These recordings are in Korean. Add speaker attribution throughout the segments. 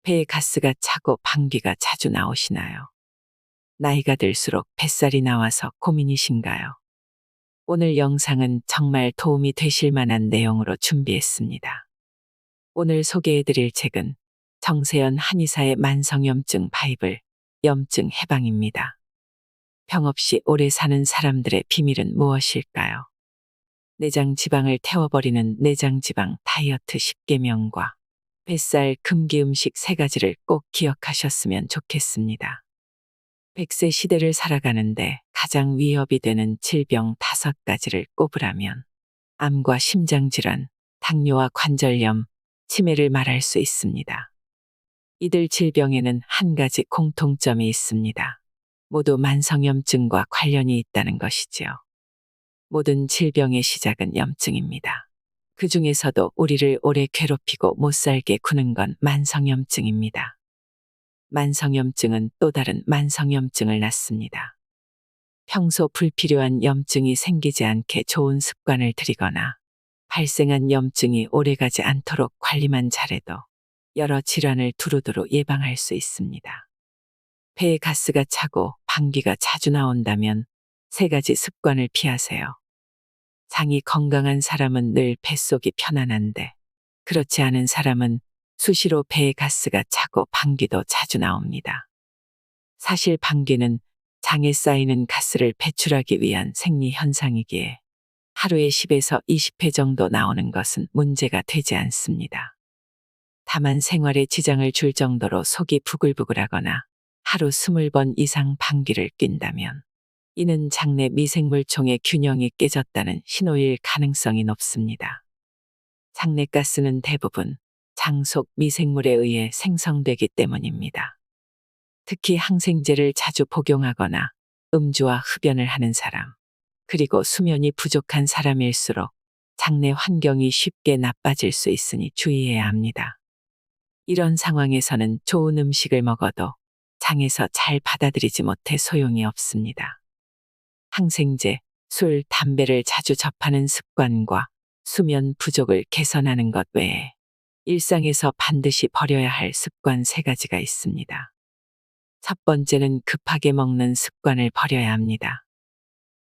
Speaker 1: 배에 가스가 차고 방귀가 자주 나오시나요? 나이가 들수록 뱃살이 나와서 고민이신가요? 오늘 영상은 정말 도움이 되실 만한 내용으로 준비했습니다. 오늘 소개해드릴 책은 정세연 한의사의 만성염증 바이블, 염증 해방입니다. 병 없이 오래 사는 사람들의 비밀은 무엇일까요? 내장 지방을 태워버리는 내장 지방 다이어트 10계명과 뱃살 금기 음식 3가지를 꼭 기억하셨으면 좋겠습니다. 100세 시대를 살아가는데 가장 위협이 되는 질병 5가지를 꼽으라면 암과 심장질환, 당뇨와 관절염, 치매를 말할 수 있습니다. 이들 질병에는 한 가지 공통점이 있습니다. 모두 만성염증과 관련이 있다는 것이지요. 모든 질병의 시작은 염증입니다. 그 중에서도 우리를 오래 괴롭히고 못살게 구는 건 만성염증입니다. 만성염증은 또 다른 만성염증을 낳습니다. 평소 불필요한 염증이 생기지 않게 좋은 습관을 들이거나 발생한 염증이 오래가지 않도록 관리만 잘해도 여러 질환을 두루두루 예방할 수 있습니다. 배에 가스가 차고 방귀가 자주 나온다면 3가지 습관을 피하세요. 장이 건강한 사람은 늘 뱃속이 편안한데 그렇지 않은 사람은 수시로 배에 가스가 차고 방귀도 자주 나옵니다. 사실 방귀는 장에 쌓이는 가스를 배출하기 위한 생리현상이기에 하루에 10에서 20회 정도 나오는 것은 문제가 되지 않습니다. 다만 생활에 지장을 줄 정도로 속이 부글부글하거나 하루 20번 이상 방귀를 낀다면 이는 장내 미생물총의 균형이 깨졌다는 신호일 가능성이 높습니다. 장내 가스는 대부분 장 속 미생물에 의해 생성되기 때문입니다. 특히 항생제를 자주 복용하거나 음주와 흡연을 하는 사람, 그리고 수면이 부족한 사람일수록 장내 환경이 쉽게 나빠질 수 있으니 주의해야 합니다. 이런 상황에서는 좋은 음식을 먹어도 장에서 잘 받아들이지 못해 소용이 없습니다. 항생제, 술, 담배를 자주 접하는 습관과 수면 부족을 개선하는 것 외에 일상에서 반드시 버려야 할 습관 3가지가 있습니다. 첫 번째는 급하게 먹는 습관을 버려야 합니다.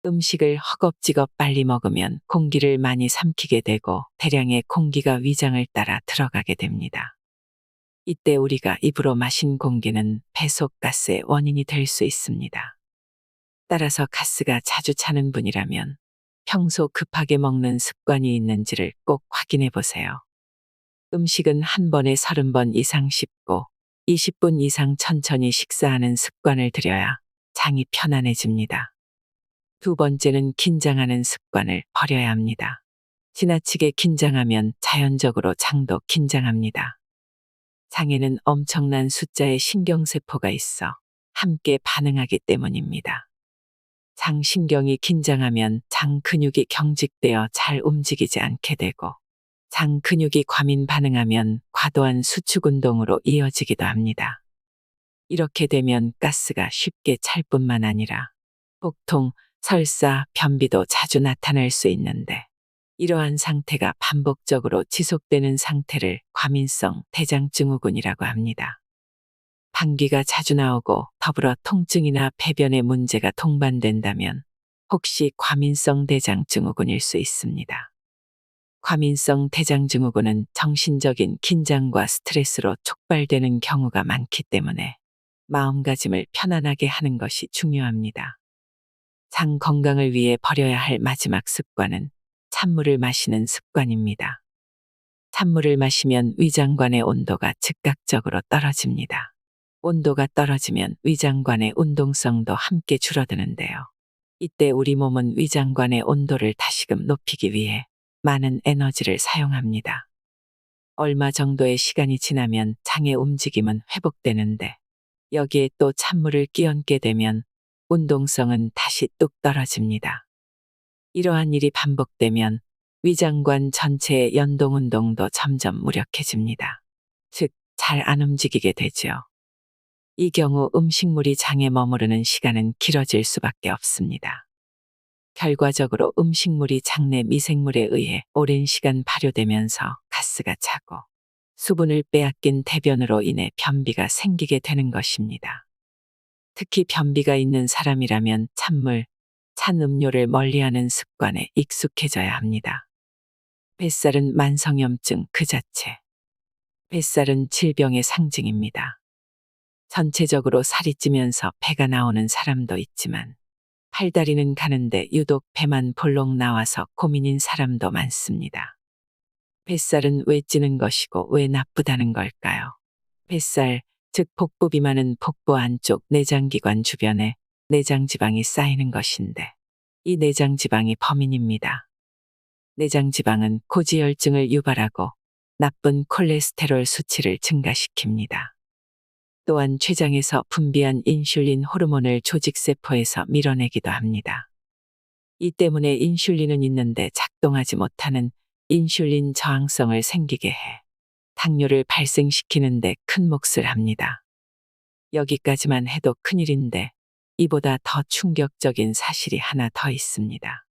Speaker 1: 음식을 허겁지겁 빨리 먹으면 공기를 많이 삼키게 되고 대량의 공기가 위장을 따라 들어가게 됩니다. 이때 우리가 입으로 마신 공기는 배속 가스의 원인이 될 수 있습니다. 따라서 가스가 자주 차는 분이라면 평소 급하게 먹는 습관이 있는지를 꼭 확인해 보세요. 음식은 한 번에 30번 이상 씹고 20분 이상 천천히 식사하는 습관을 들여야 장이 편안해집니다. 두 번째는 긴장하는 습관을 버려야 합니다. 지나치게 긴장하면 자연적으로 장도 긴장합니다. 장에는 엄청난 숫자의 신경세포가 있어 함께 반응하기 때문입니다. 장 신경이 긴장하면 장 근육이 경직되어 잘 움직이지 않게 되고 장 근육이 과민 반응하면 과도한 수축 운동으로 이어지기도 합니다. 이렇게 되면 가스가 쉽게 찰 뿐만 아니라 복통, 설사, 변비도 자주 나타날 수 있는데 이러한 상태가 반복적으로 지속되는 상태를 과민성 대장증후군이라고 합니다. 방귀가 자주 나오고 더불어 통증이나 배변에 문제가 동반된다면 혹시 과민성 대장증후군일 수 있습니다. 과민성 대장증후군은 정신적인 긴장과 스트레스로 촉발되는 경우가 많기 때문에 마음가짐을 편안하게 하는 것이 중요합니다. 장 건강을 위해 버려야 할 마지막 습관은 찬물을 마시는 습관입니다. 찬물을 마시면 위장관의 온도가 즉각적으로 떨어집니다. 온도가 떨어지면 위장관의 운동성도 함께 줄어드는데요. 이때 우리 몸은 위장관의 온도를 다시금 높이기 위해 많은 에너지를 사용합니다. 얼마 정도의 시간이 지나면 장의 움직임은 회복되는데 여기에 또 찬물을 끼얹게 되면 운동성은 다시 뚝 떨어집니다. 이러한 일이 반복되면 위장관 전체의 연동 운동도 점점 무력해집니다. 즉, 잘 안 움직이게 되죠. 이 경우 음식물이 장에 머무르는 시간은 길어질 수밖에 없습니다. 결과적으로 음식물이 장내 미생물에 의해 오랜 시간 발효되면서 가스가 차고 수분을 빼앗긴 대변으로 인해 변비가 생기게 되는 것입니다. 특히 변비가 있는 사람이라면 찬물, 찬 음료를 멀리하는 습관에 익숙해져야 합니다. 뱃살은 만성염증 그 자체. 뱃살은 질병의 상징입니다. 전체적으로 살이 찌면서 배가 나오는 사람도 있지만 팔다리는 가는데 유독 배만 볼록 나와서 고민인 사람도 많습니다. 뱃살은 왜 찌는 것이고 왜 나쁘다는 걸까요? 뱃살, 즉 복부 비만은 복부 안쪽 내장기관 주변에 내장지방이 쌓이는 것인데 이 내장지방이 범인입니다. 내장지방은 고지혈증을 유발하고 나쁜 콜레스테롤 수치를 증가시킵니다. 또한 췌장에서 분비한 인슐린 호르몬을 조직세포에서 밀어내기도 합니다. 이 때문에 인슐린은 있는데 작동하지 못하는 인슐린 저항성을 생기게 해 당뇨를 발생시키는데 큰 몫을 합니다. 여기까지만 해도 큰일인데 이보다 더 충격적인 사실이 하나 더 있습니다.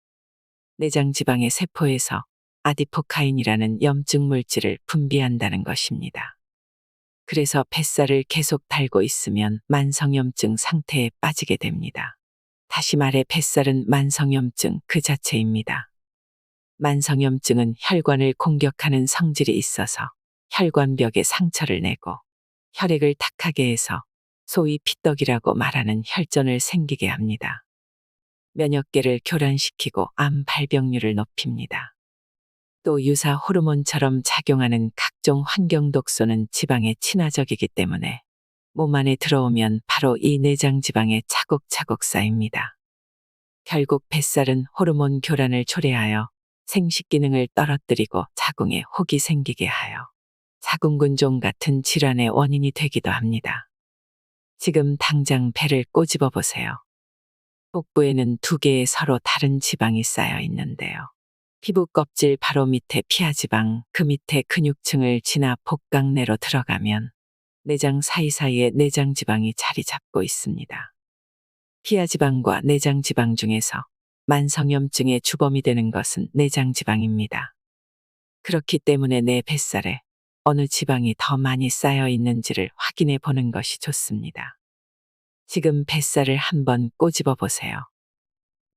Speaker 1: 내장지방의 세포에서 아디포카인이라는 염증 물질을 분비한다는 것입니다. 그래서 뱃살을 계속 달고 있으면 만성염증 상태에 빠지게 됩니다. 다시 말해 뱃살은 만성염증 그 자체입니다. 만성염증은 혈관을 공격하는 성질이 있어서 혈관벽에 상처를 내고 혈액을 탁하게 해서 소위 피떡이라고 말하는 혈전을 생기게 합니다. 면역계를 교란시키고 암 발병률을 높입니다. 또 유사 호르몬처럼 작용하는 각종 환경 독소는 지방에 친화적이기 때문에 몸 안에 들어오면 바로 이 내장 지방에 차곡차곡 쌓입니다. 결국 뱃살은 호르몬 교란을 초래하여 생식 기능을 떨어뜨리고 자궁에 혹이 생기게 하여 자궁근종 같은 질환의 원인이 되기도 합니다. 지금 당장 배를 꼬집어 보세요. 복부에는 두 개의 서로 다른 지방이 쌓여 있는데요. 피부 껍질 바로 밑에 피하지방, 그 밑에 근육층을 지나 복강 내로 들어가면 내장 사이사이에 내장지방이 자리 잡고 있습니다. 피하지방과 내장지방 중에서 만성염증의 주범이 되는 것은 내장지방입니다. 그렇기 때문에 내 뱃살에 어느 지방이 더 많이 쌓여 있는지를 확인해 보는 것이 좋습니다. 지금 뱃살을 한번 꼬집어 보세요.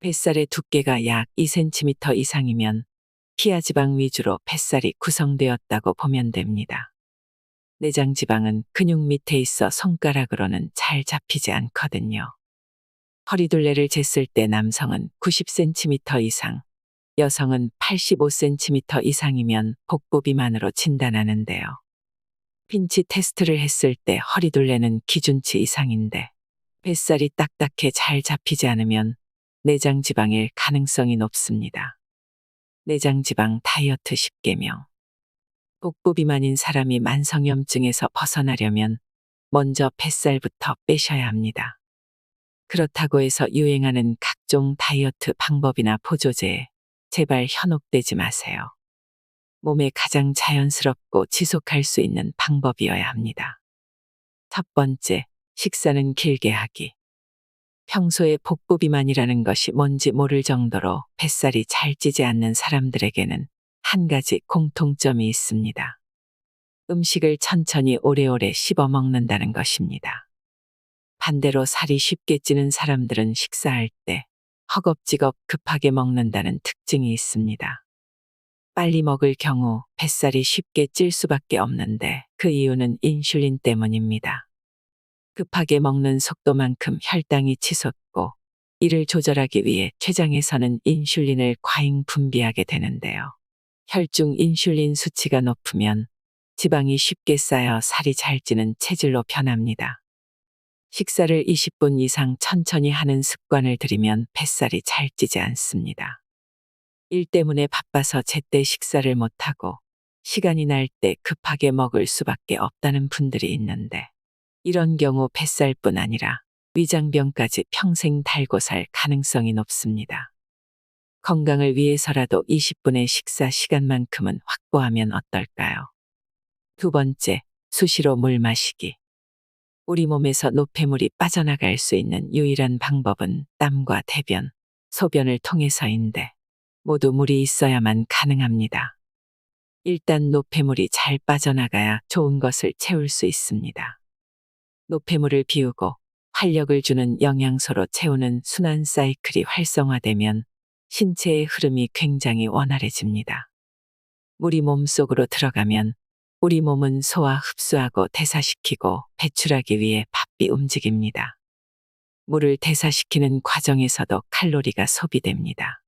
Speaker 1: 뱃살의 두께가 약 2cm 이상이면 피하지방 위주로 뱃살이 구성되었다고 보면 됩니다. 내장지방은 근육 밑에 있어 손가락으로는 잘 잡히지 않거든요. 허리둘레를 쟀을 때 남성은 90cm 이상, 여성은 85cm 이상이면 복부 비만으로 진단하는데요. 핀치 테스트를 했을 때 허리둘레는 기준치 이상인데 뱃살이 딱딱해 잘 잡히지 않으면 내장지방일 가능성이 높습니다. 내장지방 다이어트 10계명. 복부 비만인 사람이 만성염증에서 벗어나려면 먼저 뱃살부터 빼셔야 합니다. 그렇다고 해서 유행하는 각종 다이어트 방법이나 보조제에 제발 현혹되지 마세요. 몸에 가장 자연스럽고 지속할 수 있는 방법이어야 합니다. 첫 번째, 식사는 길게 하기. 평소에 복부 비만이라는 것이 뭔지 모를 정도로 뱃살이 잘 찌지 않는 사람들에게는 한 가지 공통점이 있습니다. 음식을 천천히 오래오래 씹어 먹는다는 것입니다. 반대로 살이 쉽게 찌는 사람들은 식사할 때 허겁지겁 급하게 먹는다는 특징이 있습니다. 빨리 먹을 경우 뱃살이 쉽게 찔 수밖에 없는데 그 이유는 인슐린 때문입니다. 급하게 먹는 속도만큼 혈당이 치솟고 이를 조절하기 위해 췌장에서는 인슐린을 과잉 분비하게 되는데요. 혈중 인슐린 수치가 높으면 지방이 쉽게 쌓여 살이 잘 찌는 체질로 변합니다. 식사를 20분 이상 천천히 하는 습관을 들이면 뱃살이 잘 찌지 않습니다. 일 때문에 바빠서 제때 식사를 못하고 시간이 날 때 급하게 먹을 수밖에 없다는 분들이 있는데 이런 경우 뱃살뿐 아니라 위장병까지 평생 달고 살 가능성이 높습니다. 건강을 위해서라도 20분의 식사 시간만큼은 확보하면 어떨까요? 두 번째, 수시로 물 마시기. 우리 몸에서 노폐물이 빠져나갈 수 있는 유일한 방법은 땀과 대변, 소변을 통해서인데 모두 물이 있어야만 가능합니다. 일단 노폐물이 잘 빠져나가야 좋은 것을 채울 수 있습니다. 노폐물을 비우고 활력을 주는 영양소로 채우는 순환 사이클이 활성화되면 신체의 흐름이 굉장히 원활해집니다. 물이 몸속으로 들어가면 우리 몸은 소화, 흡수하고 대사시키고 배출하기 위해 바삐 움직입니다. 물을 대사시키는 과정에서도 칼로리가 소비됩니다.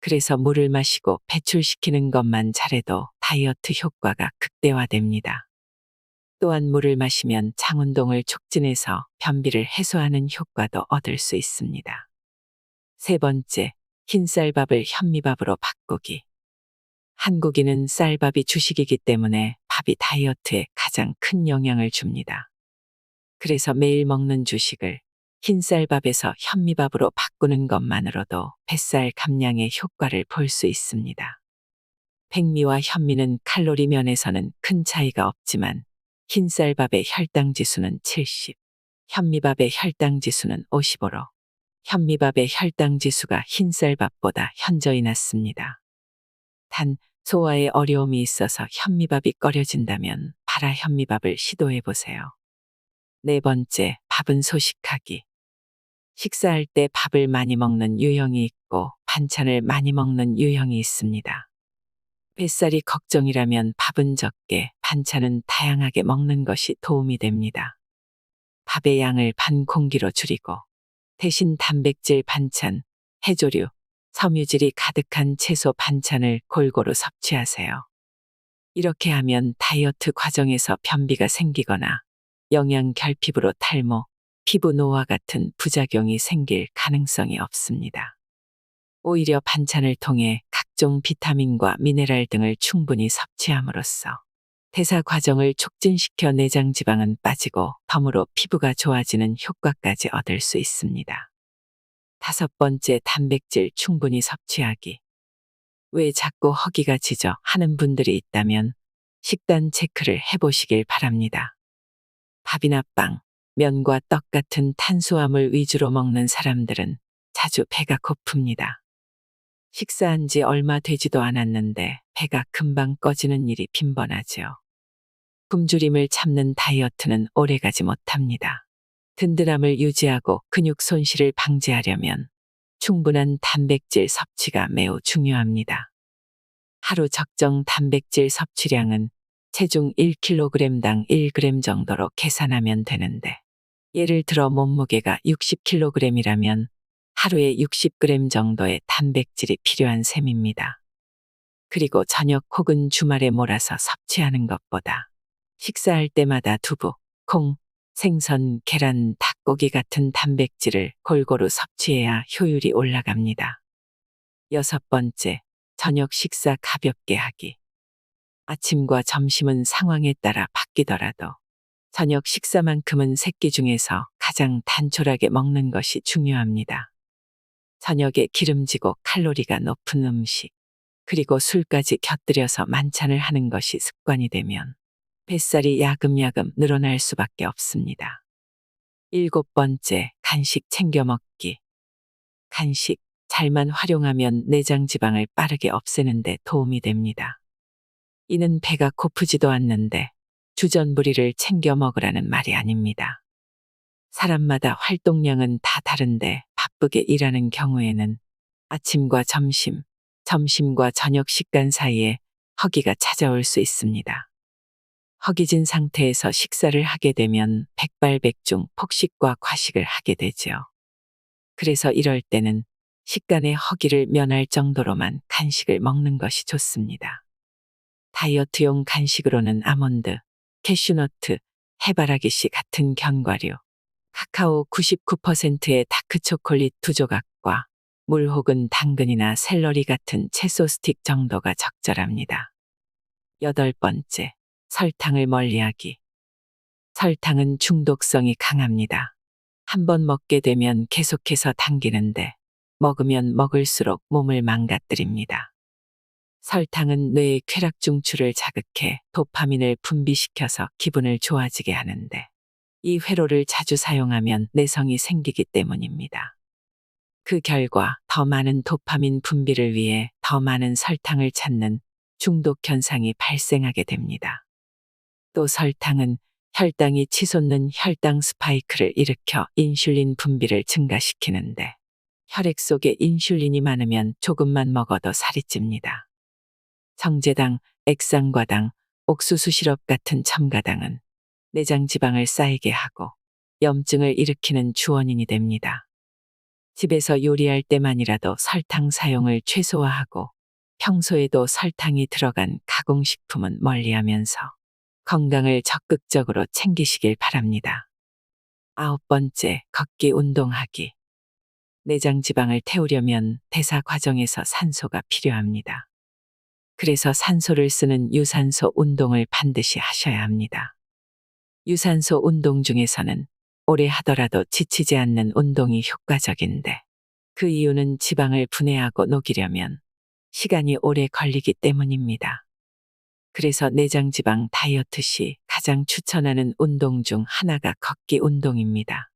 Speaker 1: 그래서 물을 마시고 배출시키는 것만 잘해도 다이어트 효과가 극대화됩니다. 또한 물을 마시면 장운동을 촉진해서 변비를 해소하는 효과도 얻을 수 있습니다. 세 번째, 흰쌀밥을 현미밥으로 바꾸기. 한국인은 쌀밥이 주식이기 때문에 밥이 다이어트에 가장 큰 영향을 줍니다. 그래서 매일 먹는 주식을 흰쌀밥에서 현미밥으로 바꾸는 것만으로도 뱃살 감량의 효과를 볼 수 있습니다. 백미와 현미는 칼로리 면에서는 큰 차이가 없지만 흰쌀밥의 혈당 지수는 70, 현미밥의 혈당 지수는 55로 현미밥의 혈당 지수가 흰쌀밥보다 현저히 낮습니다. 단, 소화에 어려움이 있어서 현미밥이 꺼려진다면 파라 현미밥을 시도해 보세요. 네 번째, 밥은 소식하기. 식사할 때 밥을 많이 먹는 유형이 있고 반찬을 많이 먹는 유형이 있습니다. 뱃살이 걱정이라면 밥은 적게, 반찬은 다양하게 먹는 것이 도움이 됩니다. 밥의 양을 반 공기로 줄이고 대신 단백질 반찬, 해조류, 섬유질이 가득한 채소 반찬을 골고루 섭취하세요. 이렇게 하면 다이어트 과정에서 변비가 생기거나 영양 결핍으로 탈모, 피부 노화 같은 부작용이 생길 가능성이 없습니다. 오히려 반찬을 통해 각종 비타민과 미네랄 등을 충분히 섭취함으로써 대사 과정을 촉진시켜 내장 지방은 빠지고 덤으로 피부가 좋아지는 효과까지 얻을 수 있습니다. 다섯 번째, 단백질 충분히 섭취하기. 왜 자꾸 허기가 지져 하는 분들이 있다면 식단 체크를 해보시길 바랍니다. 밥이나 빵, 면과 떡 같은 탄수화물 위주로 먹는 사람들은 자주 배가 고픕니다. 식사한 지 얼마 되지도 않았는데 배가 금방 꺼지는 일이 빈번하죠. 굶주림을 참는 다이어트는 오래가지 못합니다. 든든함을 유지하고 근육 손실을 방지하려면 충분한 단백질 섭취가 매우 중요합니다. 하루 적정 단백질 섭취량은 체중 1kg당 1g 정도로 계산하면 되는데, 예를 들어 몸무게가 60kg이라면 하루에 60g 정도의 단백질이 필요한 셈입니다. 그리고 저녁 혹은 주말에 몰아서 섭취하는 것보다 식사할 때마다 두부, 콩, 생선, 계란, 닭고기 같은 단백질을 골고루 섭취해야 효율이 올라갑니다. 여섯 번째, 저녁 식사 가볍게 하기. 아침과 점심은 상황에 따라 바뀌더라도 저녁 식사만큼은 세끼 중에서 가장 단촐하게 먹는 것이 중요합니다. 저녁에 기름지고 칼로리가 높은 음식, 그리고 술까지 곁들여서 만찬을 하는 것이 습관이 되면 뱃살이 야금야금 늘어날 수밖에 없습니다. 일곱 번째, 간식 챙겨 먹기. 간식, 잘만 활용하면 내장 지방을 빠르게 없애는 데 도움이 됩니다. 이는 배가 고프지도 않는데 주전부리를 챙겨 먹으라는 말이 아닙니다. 사람마다 활동량은 다 다른데 바쁘게 일하는 경우에는 아침과 점심, 점심과 저녁 식단 사이에 허기가 찾아올 수 있습니다. 허기진 상태에서 식사를 하게 되면 백발백중 폭식과 과식을 하게 되죠. 그래서 이럴 때는 식간의 허기를 면할 정도로만 간식을 먹는 것이 좋습니다. 다이어트용 간식으로는 아몬드, 캐슈너트, 해바라기씨 같은 견과류, 카카오 99%의 다크초콜릿 2조각과 물 혹은 당근이나 샐러리 같은 채소 스틱 정도가 적절합니다. 여덟 번째, 설탕을 멀리하기. 설탕은 중독성이 강합니다. 한번 먹게 되면 계속해서 당기는데 먹으면 먹을수록 몸을 망가뜨립니다. 설탕은 뇌의 쾌락중추를 자극해 도파민을 분비시켜서 기분을 좋아지게 하는데, 이 회로를 자주 사용하면 내성이 생기기 때문입니다. 그 결과 더 많은 도파민 분비를 위해 더 많은 설탕을 찾는 중독 현상이 발생하게 됩니다. 또 설탕은 혈당이 치솟는 혈당 스파이크를 일으켜 인슐린 분비를 증가시키는데 혈액 속에 인슐린이 많으면 조금만 먹어도 살이 찝니다. 정제당, 액상과당, 옥수수 시럽 같은 첨가당은 내장 지방을 쌓이게 하고 염증을 일으키는 주원인이 됩니다. 집에서 요리할 때만이라도 설탕 사용을 최소화하고 평소에도 설탕이 들어간 가공식품은 멀리하면서 건강을 적극적으로 챙기시길 바랍니다. 9번째, 걷기 운동하기. 내장 지방을 태우려면 대사 과정에서 산소가 필요합니다. 그래서 산소를 쓰는 유산소 운동을 반드시 하셔야 합니다. 유산소 운동 중에서는 오래 하더라도 지치지 않는 운동이 효과적인데 그 이유는 지방을 분해하고 녹이려면 시간이 오래 걸리기 때문입니다. 그래서 내장 지방 다이어트 시 가장 추천하는 운동 중 하나가 걷기 운동입니다.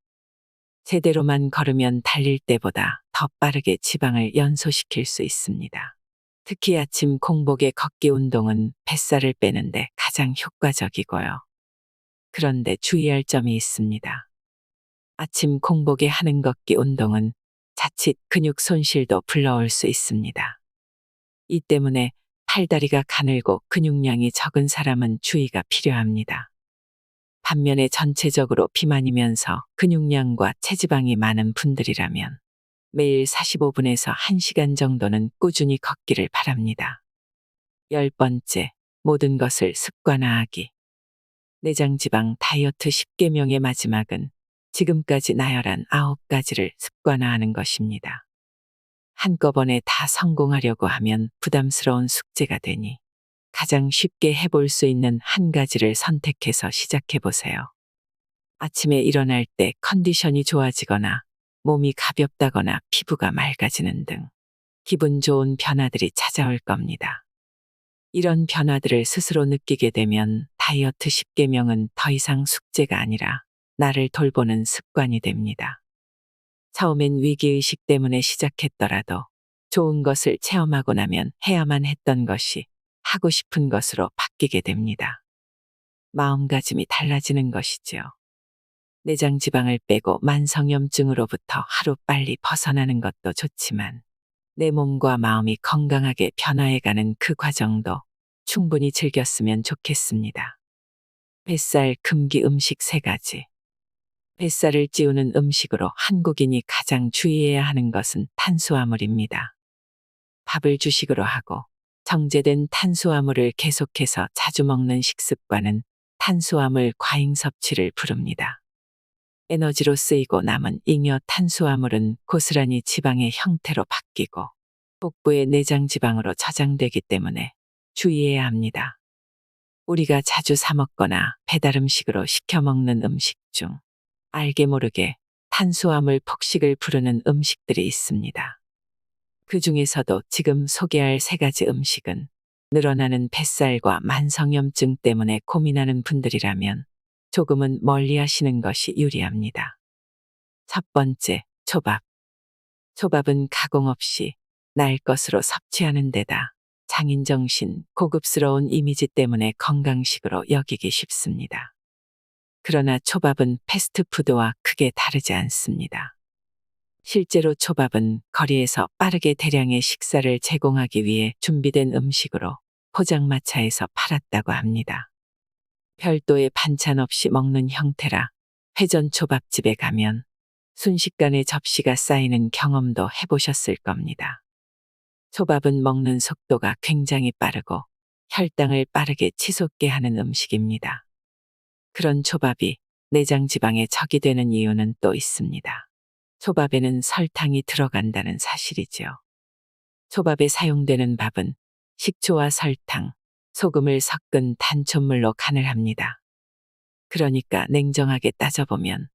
Speaker 1: 제대로만 걸으면 달릴 때보다 더 빠르게 지방을 연소시킬 수 있습니다. 특히 아침 공복의 걷기 운동은 뱃살을 빼는데 가장 효과적이고요. 그런데 주의할 점이 있습니다. 아침 공복에 하는 걷기 운동은 자칫 근육 손실도 불러올 수 있습니다. 이 때문에 팔다리가 가늘고 근육량이 적은 사람은 주의가 필요합니다. 반면에 전체적으로 비만이면서 근육량과 체지방이 많은 분들이라면 매일 45분에서 1시간 정도는 꾸준히 걷기를 바랍니다. 10번째, 모든 것을 습관화하기. 내장지방 다이어트 10계명의 마지막은 지금까지 나열한 9가지를 습관화하는 것입니다. 한꺼번에 다 성공하려고 하면 부담스러운 숙제가 되니 가장 쉽게 해볼 수 있는 한 가지를 선택해서 시작해 보세요. 아침에 일어날 때 컨디션이 좋아지거나 몸이 가볍다거나 피부가 맑아지는 등 기분 좋은 변화들이 찾아올 겁니다. 이런 변화들을 스스로 느끼게 되면 다이어트 10계명은 더 이상 숙제가 아니라 나를 돌보는 습관이 됩니다. 처음엔 위기의식 때문에 시작했더라도 좋은 것을 체험하고 나면 해야만 했던 것이 하고 싶은 것으로 바뀌게 됩니다. 마음가짐이 달라지는 것이죠. 내장 지방을 빼고 만성염증으로부터 하루빨리 벗어나는 것도 좋지만 내 몸과 마음이 건강하게 변화해가는 그 과정도 충분히 즐겼으면 좋겠습니다. 뱃살 금기 음식 3가지. 뱃살을 찌우는 음식으로 한국인이 가장 주의해야 하는 것은 탄수화물입니다. 밥을 주식으로 하고 정제된 탄수화물을 계속해서 자주 먹는 식습관은 탄수화물 과잉 섭취를 부릅니다. 에너지로 쓰이고 남은 잉여 탄수화물은 고스란히 지방의 형태로 바뀌고 복부의 내장 지방으로 저장되기 때문에 주의해야 합니다. 우리가 자주 사 먹거나 배달 음식으로 시켜 먹는 음식 중 알게 모르게 탄수화물 폭식을 부르는 음식들이 있습니다. 그 중에서도 지금 소개할 3가지 음식은 늘어나는 뱃살과 만성염증 때문에 고민하는 분들이라면 조금은 멀리 하시는 것이 유리합니다. 첫 번째, 초밥. 초밥은 가공 없이 날 것으로 섭취하는 데다 장인정신, 고급스러운 이미지 때문에 건강식으로 여기기 쉽습니다. 그러나 초밥은 패스트푸드와 크게 다르지 않습니다. 실제로 초밥은 거리에서 빠르게 대량의 식사를 제공하기 위해 준비된 음식으로 포장마차에서 팔았다고 합니다. 별도의 반찬 없이 먹는 형태라 회전 초밥집에 가면 순식간에 접시가 쌓이는 경험도 해보셨을 겁니다. 초밥은 먹는 속도가 굉장히 빠르고 혈당을 빠르게 치솟게 하는 음식입니다. 그런 초밥이 내장 지방의 적이 되는 이유는 또 있습니다. 초밥에는 설탕이 들어간다는 사실이지요. 초밥에 사용되는 밥은 식초와 설탕, 소금을 섞은 단촛물로 간을 합니다. 그러니까 냉정하게 따져보면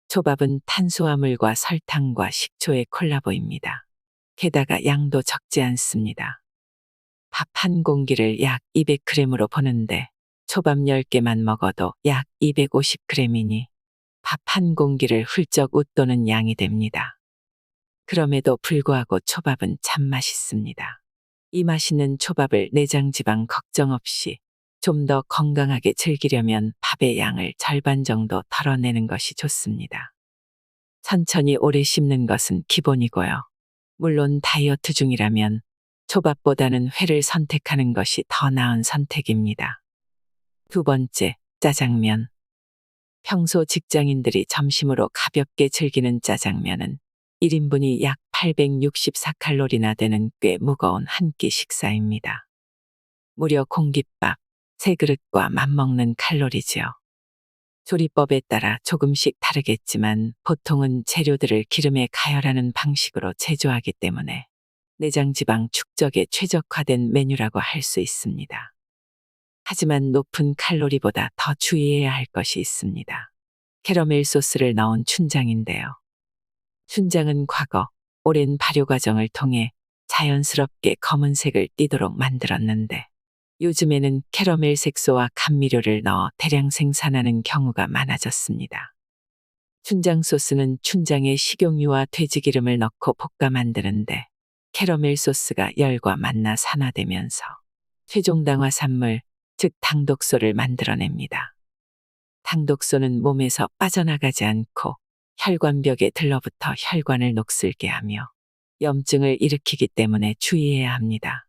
Speaker 1: 초밥은 탄수화물과 설탕과 식초의 콜라보입니다. 게다가 양도 적지 않습니다. 밥 한 공기를 약 200g으로 보는데 초밥 10개만 먹어도 약 250g이니 밥 한 공기를 훌쩍 웃도는 양이 됩니다. 그럼에도 불구하고 초밥은 참 맛있습니다. 이 맛있는 초밥을 내장 지방 걱정 없이 좀 더 건강하게 즐기려면 밥의 양을 절반 정도 덜어내는 것이 좋습니다. 천천히 오래 씹는 것은 기본이고요. 물론 다이어트 중이라면 초밥보다는 회를 선택하는 것이 더 나은 선택입니다. 두 번째, 짜장면. 평소 직장인들이 점심으로 가볍게 즐기는 짜장면은 1인분이 약 864칼로리나 되는 꽤 무거운 한 끼 식사입니다. 무려 공깃밥 3그릇과 맞먹는 칼로리지요. 조리법에 따라 조금씩 다르겠지만 보통은 재료들을 기름에 가열하는 방식으로 제조하기 때문에 내장 지방 축적에 최적화된 메뉴라고 할 수 있습니다. 하지만 높은 칼로리보다 더 주의해야 할 것이 있습니다. 캐러멜 소스를 넣은 춘장인데요. 춘장은 과거 오랜 발효 과정을 통해 자연스럽게 검은색을 띠도록 만들었는데 요즘에는 캐러멜 색소와 감미료를 넣어 대량 생산하는 경우가 많아졌습니다. 춘장 소스는 춘장에 식용유와 돼지기름을 넣고 볶아 만드는데 캐러멜 소스가 열과 만나 산화되면서 최종 당화산물, 즉 당독소를 만들어냅니다. 당독소는 몸에서 빠져나가지 않고 혈관벽에 들러붙어 혈관을 녹슬게 하며 염증을 일으키기 때문에 주의해야 합니다.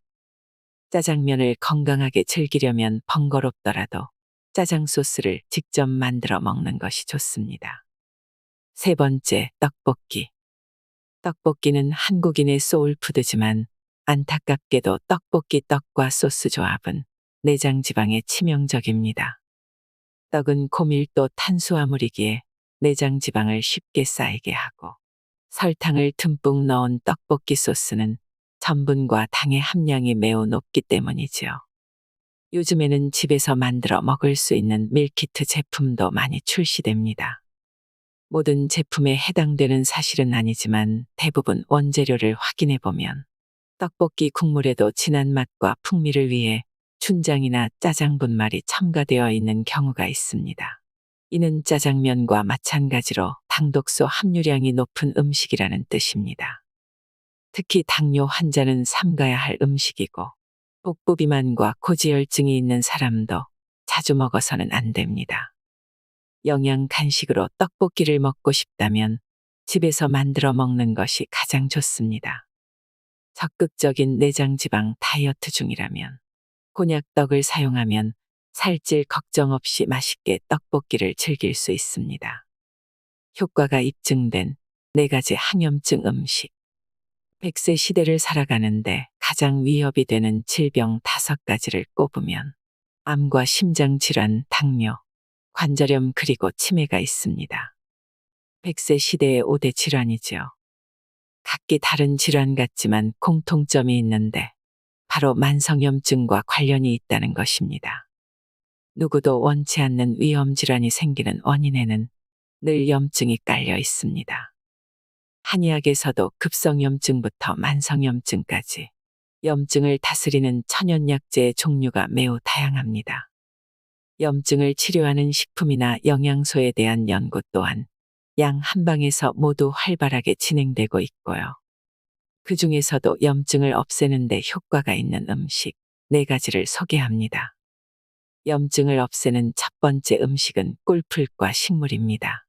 Speaker 1: 짜장면을 건강하게 즐기려면 번거롭더라도 짜장 소스를 직접 만들어 먹는 것이 좋습니다. 세 번째, 떡볶이. 떡볶이는 한국인의 소울푸드지만 안타깝게도 떡볶이 떡과 소스 조합은 내장 지방에 치명적입니다. 떡은 고밀도 탄수화물이기에 내장 지방을 쉽게 쌓이게 하고 설탕을 듬뿍 넣은 떡볶이 소스는 전분과 당의 함량이 매우 높기 때문이지요. 요즘에는 집에서 만들어 먹을 수 있는 밀키트 제품도 많이 출시됩니다. 모든 제품에 해당되는 사실은 아니지만 대부분 원재료를 확인해 보면 떡볶이 국물에도 진한 맛과 풍미를 위해 춘장이나 짜장 분말이 첨가되어 있는 경우가 있습니다. 이는 짜장면과 마찬가지로 당독소 함유량이 높은 음식이라는 뜻입니다. 특히 당뇨 환자는 삼가야 할 음식이고 복부 비만과 고지혈증이 있는 사람도 자주 먹어서는 안 됩니다. 영양 간식으로 떡볶이를 먹고 싶다면 집에서 만들어 먹는 것이 가장 좋습니다. 적극적인 내장지방 다이어트 중이라면 곤약떡을 사용하면 살찔 걱정 없이 맛있게 떡볶이를 즐길 수 있습니다. 효과가 입증된 4가지 항염증 음식. 100세 시대를 살아가는데 가장 위협이 되는 질병 5가지를 꼽으면 암과 심장질환, 당뇨, 관절염 그리고 치매가 있습니다. 100세 시대의 5대 질환이죠. 각기 다른 질환 같지만 공통점이 있는데 바로 만성염증과 관련이 있다는 것입니다. 누구도 원치 않는 위험질환이 생기는 원인에는 늘 염증이 깔려 있습니다. 한의학에서도 급성염증부터 만성염증까지 염증을 다스리는 천연약제의 종류가 매우 다양합니다. 염증을 치료하는 식품이나 영양소에 대한 연구 또한 양 한방에서 모두 활발하게 진행되고 있고요. 그 중에서도 염증을 없애는 데 효과가 있는 음식 4가지를 소개합니다. 염증을 없애는 첫 번째 음식은 꿀풀과 식물입니다.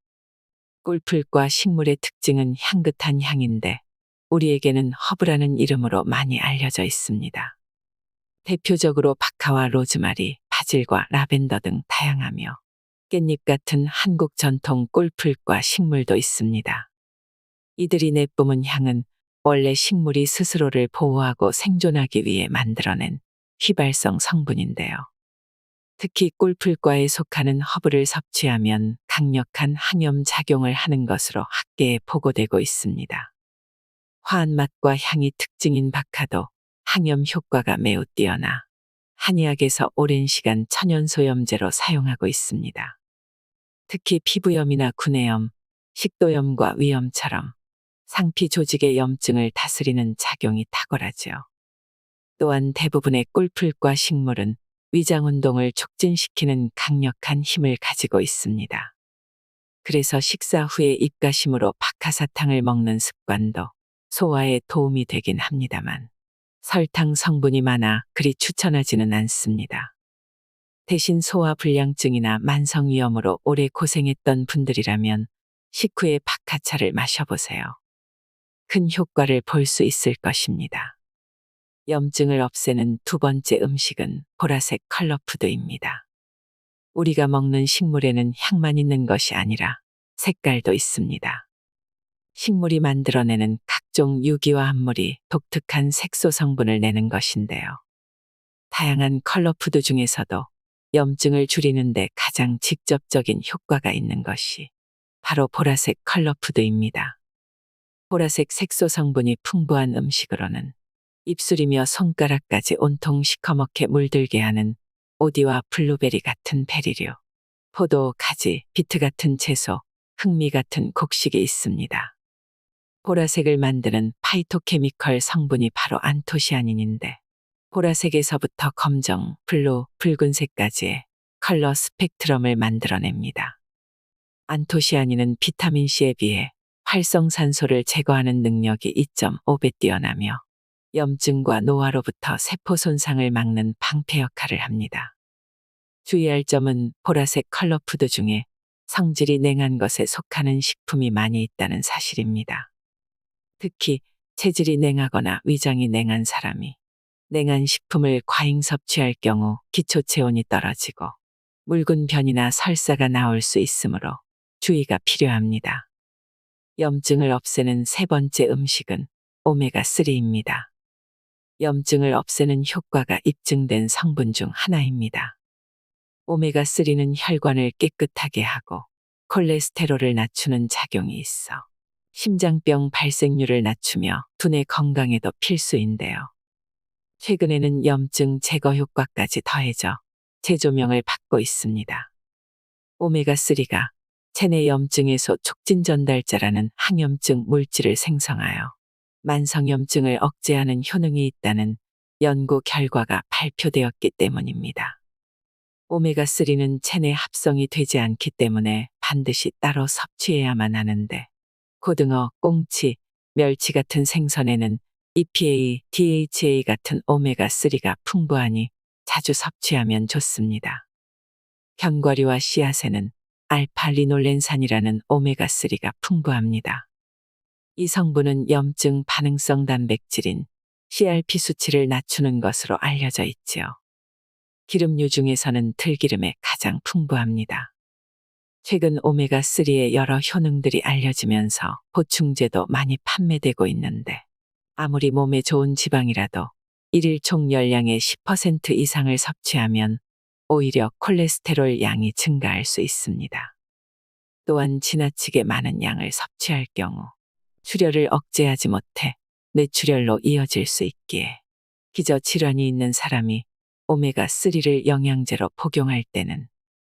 Speaker 1: 꿀풀과 식물의 특징은 향긋한 향인데 우리에게는 허브라는 이름으로 많이 알려져 있습니다. 대표적으로 박하와 로즈마리, 바질과 라벤더 등 다양하며 깻잎 같은 한국 전통 꿀풀과 식물도 있습니다. 이들이 내뿜은 향은 원래 식물이 스스로를 보호하고 생존하기 위해 만들어낸 휘발성 성분인데요. 특히 꿀풀과에 속하는 허브를 섭취하면 강력한 항염 작용을 하는 것으로 학계에 보고되고 있습니다. 화한 맛과 향이 특징인 박하도 항염 효과가 매우 뛰어나 한의학에서 오랜 시간 천연소염제로 사용하고 있습니다. 특히 피부염이나 구내염, 식도염과 위염처럼 상피 조직의 염증을 다스리는 작용이 탁월하죠. 또한 대부분의 꿀풀과 식물은 위장운동을 촉진시키는 강력한 힘을 가지고 있습니다. 그래서 식사 후에 입가심으로 박하사탕을 먹는 습관도 소화에 도움이 되긴 합니다만 설탕 성분이 많아 그리 추천하지는 않습니다. 대신 소화불량증이나 만성위염으로 오래 고생했던 분들이라면 식후에 박하차를 마셔보세요. 큰 효과를 볼 수 있을 것입니다. 염증을 없애는 두 번째 음식은 보라색 컬러푸드입니다. 우리가 먹는 식물에는 향만 있는 것이 아니라 색깔도 있습니다. 식물이 만들어내는 각종 유기와 합물이 독특한 색소 성분을 내는 것인데요. 다양한 컬러푸드 중에서도 염증을 줄이는데 가장 직접적인 효과가 있는 것이 바로 보라색 컬러푸드입니다. 보라색 색소 성분이 풍부한 음식으로는 입술이며 손가락까지 온통 시커멓게 물들게 하는 오디와 블루베리 같은 베리류, 포도, 가지, 비트 같은 채소, 흑미 같은 곡식이 있습니다. 보라색을 만드는 파이토케미컬 성분이 바로 안토시아닌인데 보라색에서부터 검정, 블루, 붉은색까지의 컬러 스펙트럼을 만들어냅니다. 안토시아닌은 비타민C에 비해 활성산소를 제거하는 능력이 2.5배 뛰어나며 염증과 노화로부터 세포 손상을 막는 방패 역할을 합니다. 주의할 점은 보라색 컬러푸드 중에 성질이 냉한 것에 속하는 식품이 많이 있다는 사실입니다. 특히 체질이 냉하거나 위장이 냉한 사람이 냉한 식품을 과잉 섭취할 경우 기초 체온이 떨어지고 묽은 변이나 설사가 나올 수 있으므로 주의가 필요합니다. 염증을 없애는 세 번째 음식은 오메가3입니다. 염증을 없애는 효과가 입증된 성분 중 하나입니다. 오메가3는 혈관을 깨끗하게 하고 콜레스테롤을 낮추는 작용이 있어 심장병 발생률을 낮추며 두뇌 건강에도 필수인데요. 최근에는 염증 제거 효과까지 더해져 재조명을 받고 있습니다. 오메가3가 체내 염증해소 촉진 전달자라는 항염증 물질을 생성하여 만성염증을 억제하는 효능이 있다는 연구 결과가 발표되었기 때문입니다. 오메가3는 체내 합성이 되지 않기 때문에 반드시 따로 섭취해야만 하는데 고등어, 꽁치, 멸치 같은 생선에는 EPA, DHA 같은 오메가3가 풍부하니 자주 섭취하면 좋습니다. 견과류와 씨앗에는 알파리놀렌산이라는 오메가3가 풍부합니다. 이 성분은 염증 반응성 단백질인 CRP 수치를 낮추는 것으로 알려져 있지요. 기름류 중에서는 들기름에 가장 풍부합니다. 최근 오메가3의 여러 효능들이 알려지면서 보충제도 많이 판매되고 있는데 아무리 몸에 좋은 지방이라도 일일 총 열량의 10% 이상을 섭취하면 오히려 콜레스테롤 양이 증가할 수 있습니다. 또한 지나치게 많은 양을 섭취할 경우 출혈을 억제하지 못해 뇌출혈로 이어질 수 있기에 기저질환이 있는 사람이 오메가3를 영양제로 복용할 때는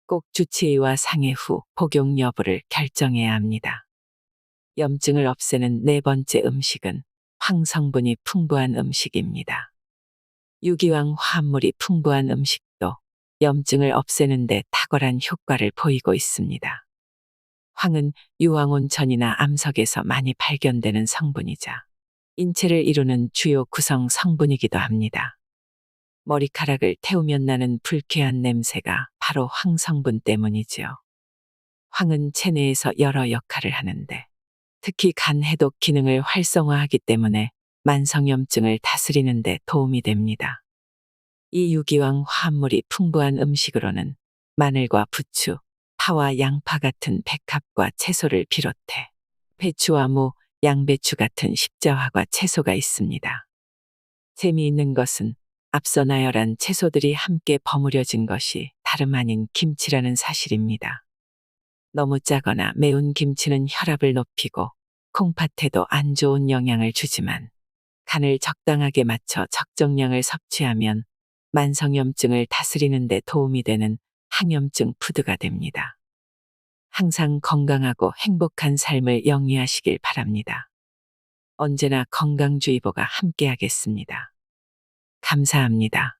Speaker 1: 꼭 주치의와 상의 후 복용 여부를 결정해야 합니다. 염증을 없애는 네 번째 음식은 황성분이 풍부한 음식입니다. 유기황 화합물이 풍부한 음식도 염증을 없애는 데 탁월한 효과를 보이고 있습니다. 황은 유황온천이나 암석에서 많이 발견되는 성분이자 인체를 이루는 주요 구성 성분이기도 합니다. 머리카락을 태우면 나는 불쾌한 냄새가 바로 황성분 때문이지요. 황은 체내에서 여러 역할을 하는데 특히 간 해독 기능을 활성화하기 때문에 만성염증을 다스리는 데 도움이 됩니다. 이 유기황 화합물이 풍부한 음식으로는 마늘과 부추, 파와 양파 같은 백합과 채소를 비롯해 배추와 무, 양배추 같은 십자화과 채소가 있습니다. 재미있는 것은 앞서 나열한 채소들이 함께 버무려진 것이 다름 아닌 김치라는 사실입니다. 너무 짜거나 매운 김치는 혈압을 높이고 콩팥에도 안 좋은 영향을 주지만 간을 적당하게 맞춰 적정량을 섭취하면 만성염증을 다스리는 데 도움이 되는 항염증 푸드가 됩니다. 항상 건강하고 행복한 삶을 영위하시길 바랍니다. 언제나 건강주의보가 함께하겠습니다. 감사합니다.